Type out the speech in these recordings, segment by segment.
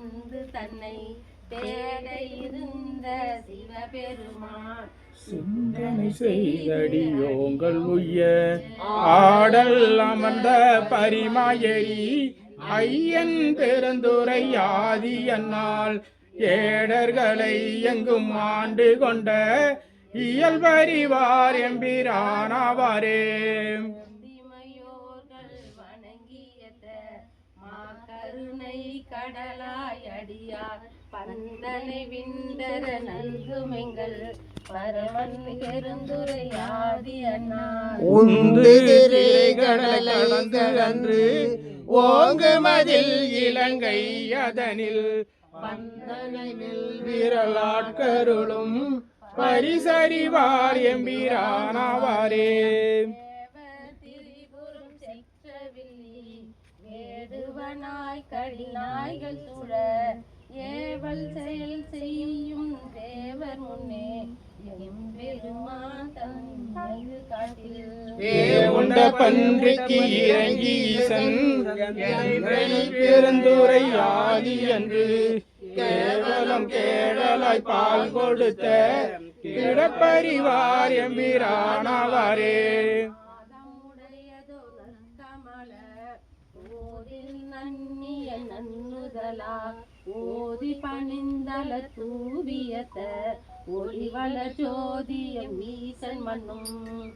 வந்து தன்னை தேட இருந்த சிவபெருமான் சிந்தனை செய்தடியோங்கள் உய்ய ஆடல் அமர்ந்த பரிமாயரி ஐயன் பெருந்துரை ஆதி அன்னால் ஏடர்களை எங்கும் ஆண்டு கொண்ட இயல்பறிவார் எம்பிரானாவாரே. கருணை கடலாய் அடியார் பந்தனை விண்டர நல்குமெங்கள் பரமன் பெருந்துரை ஆதி அண்ணார் உந்து கடல் கடந்து அன்று ஓங்குமதில் இலங்கை அதனில் பந்தனை விரலாட்கருளும் பரிசறிவார் எம்பிரானாவாரே. வேடுவனாய் கடிநாய்கள் சூழ ஏவல் செயல் செய்யும் தேவர் முன்னே எம்பெருமான் தன்மையில் காட்டில் உண்ட பன்றிக்கு இறங்கி ஈசன் பெருந்துரை ஆதி என்று கேவலம் கேடலாய் பால் கொடுத்த கிடப்பறிவார் எம்பிரானாவாரே. ஓதி பணிந்தல தூவியத்த ஒளிவள ஜோதியம் ஈசன் மண்ணும்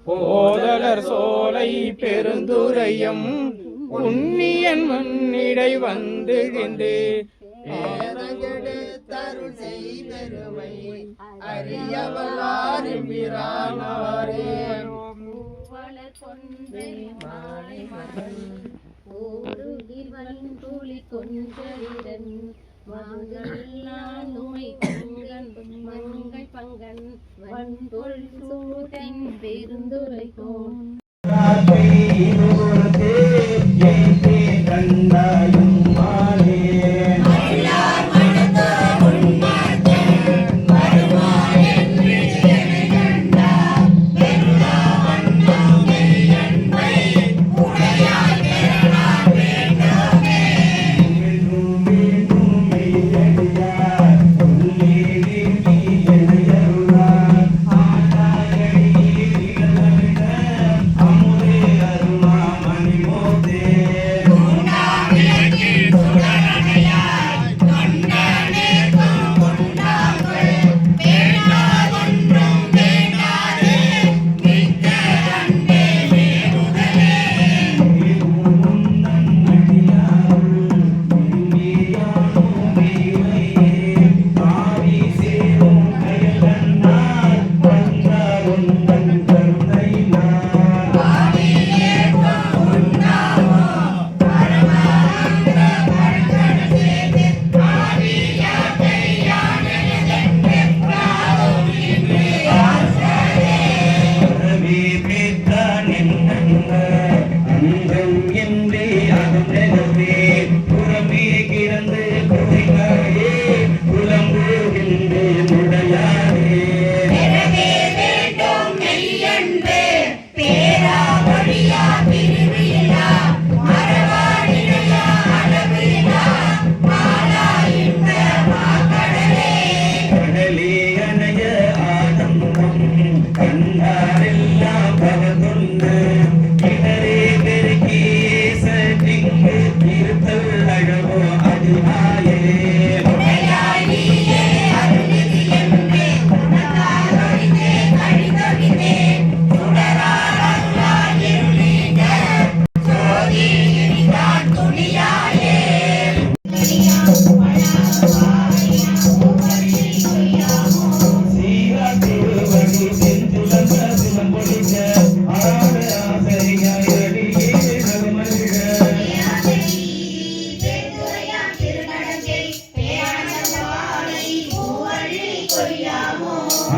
போதலர் சோலை பெருந்துரையம் உன்னியன் முன்னிடை வந்துகின்றே தருள் செய்தருமை அறியவல்லார் எம்பிரானாரே. பூவளர் கொன்றை மாலை மகன் ஓடுகிவன் துளி கொன்றவிடன் மங்கள்ளானுமை பங்கன் மங்கை பங்கன் வன்பொல் சூதன் பெருந்துரை கோன்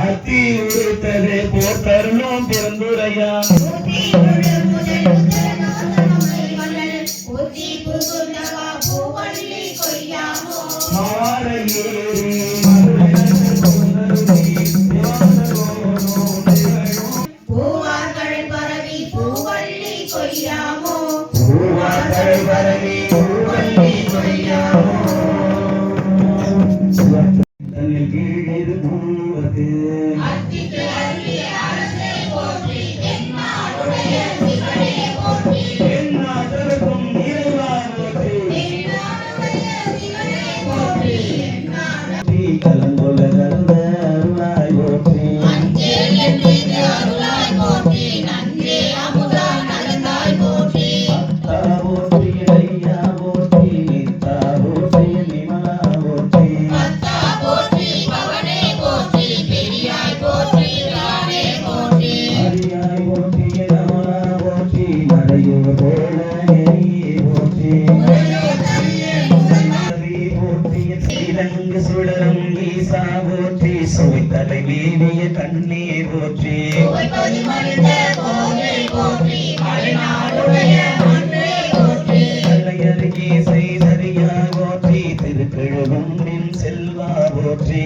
அத்தி உடுத்தது போத்தருளும் பிறந்துரையா மேவிய கண்ணீர் போற்றி தலையருகே செய்தறியா போற்றி திருக்கழுகுன்றின் செல்வா போற்றி